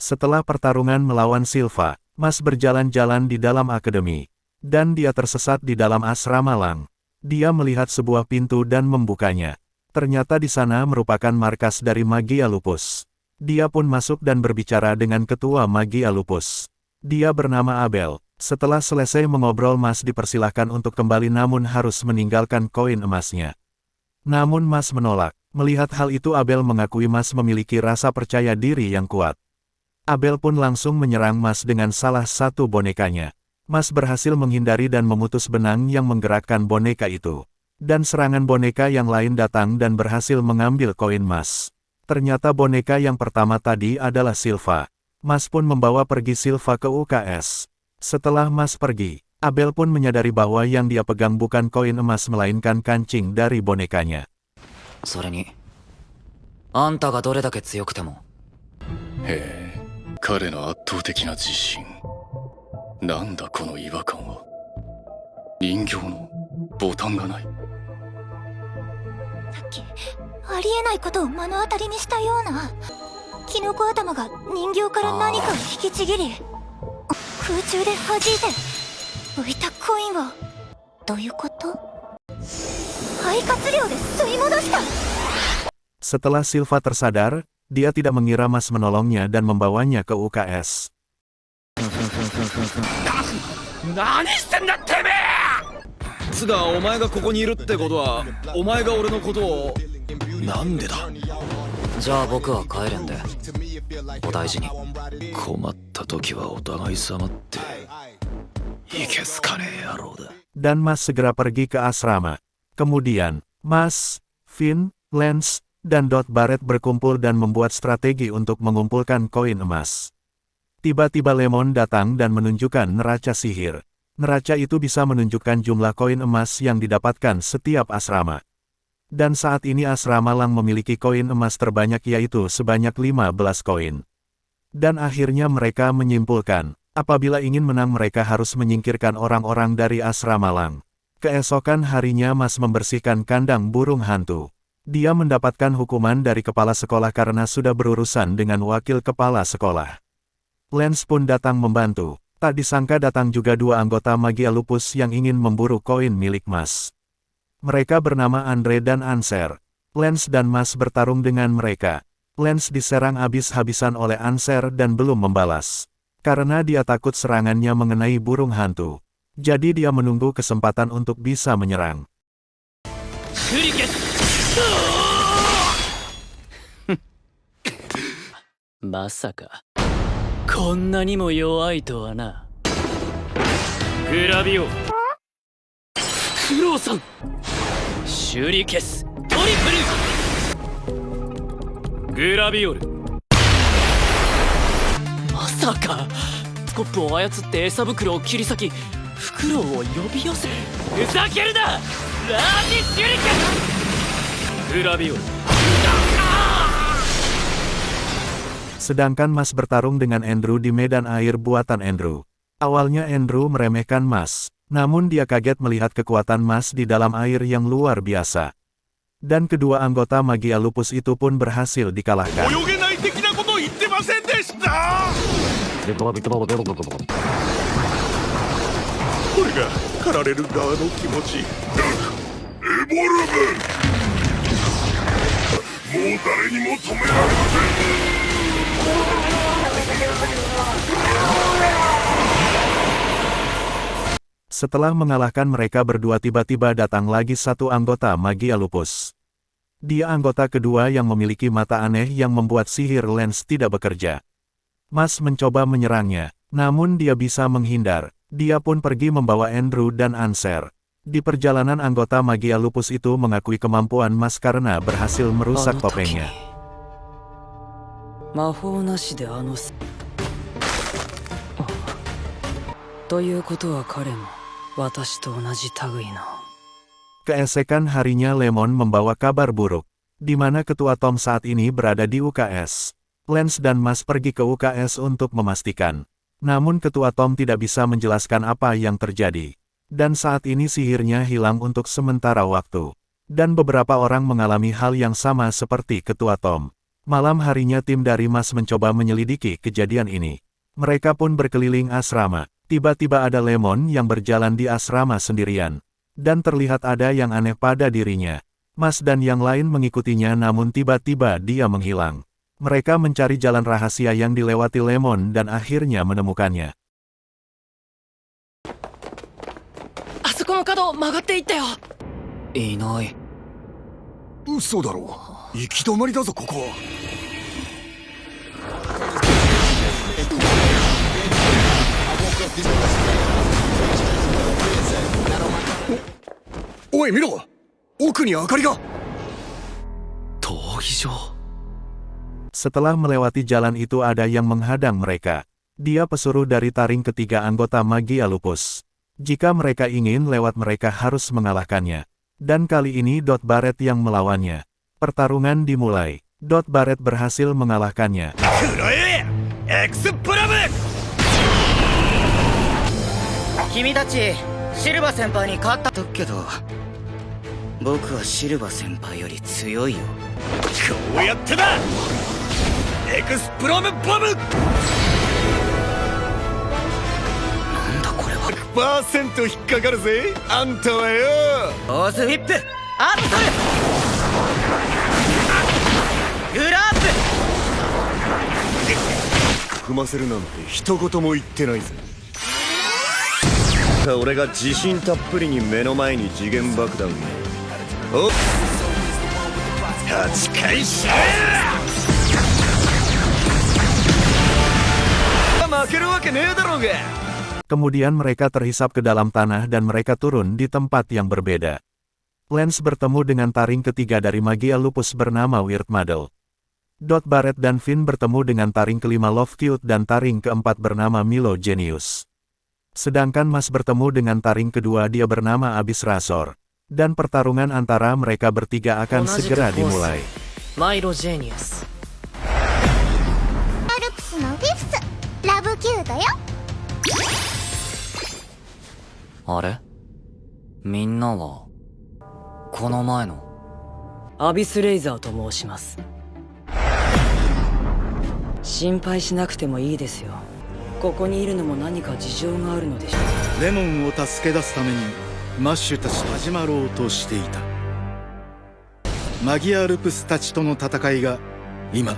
Setelah pertarungan melawan Silva, Mas berjalan-jalan di dalam akademi. Dan dia tersesat di dalam asrama Lang. Dia melihat sebuah pintu dan membukanya. Ternyata di sana merupakan markas dari Magia Lupus. Dia pun masuk dan berbicara dengan ketua Magia Lupus. Dia bernama Abel. Setelah selesai mengobrol, Mas dipersilahkan untuk kembali namun harus meninggalkan koin emasnya. Namun Mas menolak. Melihat hal itu Abel mengakui Mas memiliki rasa percaya diri yang kuat. Abel pun langsung menyerang Mas dengan salah satu bonekanya. Mas berhasil menghindari dan memutus benang yang menggerakkan boneka itu. Dan serangan boneka yang lain datang dan berhasil mengambil koin Mas. Ternyata boneka yang pertama tadi adalah Silva. Mas pun membawa pergi Silva ke UKS. Setelah Mas pergi, Abel pun menyadari bahwa yang dia pegang bukan koin emas melainkan kancing dari bonekanya. それに、あんたがどれだけ強くても。へえ、彼の圧倒的な自信。なんだこの違和感は。人形のボタンがない。さっきありえないことを目の当たりにしたような。キノコ頭が人形から何かを引きちぎり、空中で弾いて浮いたコインを。どういうこと？肺活量で吸い戻した。 Setelah Silva tersadar, dia tidak mengira Mas menolongnya dan membawanya ke UKS. 何してんだてめえ！つがお前がここにいるってことは、お前が俺のことを。なんでだ。じゃあ僕は帰れんで。お大事に。困った時はお互い様って。いけすかねえ野郎だ。 Dan Mas segera pergi ke asrama. Kemudian, Mas, Finn, Lance, dan Dot Barrett berkumpul dan membuat strategi untuk mengumpulkan koin emas. Tiba-tiba Lemon datang dan menunjukkan neraca sihir. Neraca itu bisa menunjukkan jumlah koin emas yang didapatkan setiap asrama. Dan saat ini asrama Lang memiliki koin emas terbanyak yaitu sebanyak 15 koin. Dan akhirnya mereka menyimpulkan, apabila ingin menang mereka harus menyingkirkan orang-orang dari asrama Lang. Keesokan harinya Mas membersihkan kandang burung hantu. Dia mendapatkan hukuman dari kepala sekolah karena sudah berurusan dengan wakil kepala sekolah. Lance pun datang membantu. Tak disangka datang juga dua anggota Magia Lupus yang ingin memburu koin milik Mas. Mereka bernama Andre dan Anser. Lance dan Mas bertarung dengan mereka. Lance diserang habis-habisan oleh Anser dan belum membalas. Karena dia takut serangannya mengenai burung hantu. Jadi dia menunggu kesempatan untuk bisa menyerang. まさかこんなにも弱いとはな。グラビオクロウさんシュリケストリプルグラビオル。まさかスコップを操って餌袋を切り裂きフクロウを呼び寄せ。ふざけるなラーティシュリケスグラビオル。 Sedangkan Mas bertarung dengan Andrew di medan air buatan Andrew. Awalnya Andrew meremehkan Mas, namun dia kaget melihat kekuatan Mas di dalam air yang luar biasa. Dan kedua anggota Magia Lupus itu pun berhasil dikalahkan. Setelah mengalahkan mereka berdua tiba-tiba datang lagi satu anggota Magia Lupus. Dia anggota kedua yang memiliki mata aneh yang membuat sihir Lance tidak bekerja. Mas mencoba menyerangnya, namun dia bisa menghindar. Dia pun pergi membawa Andrew dan Anser. Di perjalanan anggota Magia Lupus itu mengakui kemampuan Mas karena berhasil merusak topengnya. 魔法なしでということは彼も私と同じ類の。 Keesokan harinya Lemon membawa kabar buruk, di mana ketua Tom saat ini berada di UKS. Lance dan Mas pergi ke UKS untuk memastikan. Namun ketua Tom tidak bisa menjelaskan apa yang terjadi. Dan saat ini sihirnya hilang untuk sementara waktu. Dan beberapa orang mengalami hal yang sama seperti ketua Tom. Malam harinya tim dari Mas mencoba menyelidiki kejadian ini. Mereka pun berkeliling asrama. Tiba-tiba ada Lemon yang berjalan di asrama sendirian. Dan terlihat ada yang aneh pada dirinya. Mas dan yang lain mengikutinya namun tiba-tiba dia menghilang. Mereka mencari jalan rahasia yang dilewati Lemon dan akhirnya menemukannya. あそこの角曲がっていったよ。いない。嘘だろ。行き止まりだぞここは。おい見ろ、奥に明かりが。逃避場。 Setelah melewati jalan itu ada yang menghadang mereka. Dia pesuruh dari taring ketiga anggota Magia Lupus. Jika mereka ingin lewat mereka harus mengalahkannya. Dan kali ini Dot Barret yang melawannya. Pertarungan dimulai. Dot Barret berhasil mengalahkannya. 君たちシルバ先輩に勝ったとけど、僕はシルバ先輩より強いよ。こうやってだ。エクスプロムボム。なんだこれは。100% 引っかかるぜあんたはよ。オーズウィップアットルグラップ。踏ませるなんて一言も言ってないぜ。俺が自信たっぷりに目の前に次元爆弾を。おっ8回しろ。負けるわけねえだろうが。 Kemudian mereka terhisap ke dalam tanah dan mereka turun di tempat yang berbeda. Lance bertemu dengan taring ketiga dari Magia Lupus bernama Weird Muddle. Dot Barret dan Finn bertemu dengan taring kelima Love Cute dan taring keempat bernama Milo Genius. Sedangkan Mas bertemu dengan taring kedua dia bernama Abyss Razor. Dan pertarungan antara mereka bertiga akan segera dimulai. Milo Genius。アルプスのフィフスラブキュートよ。あれみんなはこの前の。アビスレイザーと申します。心配しなくてもいいですよ。ここにいるのも何か事情があるのでしょう。レモンを助け出すためにマッシュたちと始まろうとしていた。マギアルプスたちとの戦いが今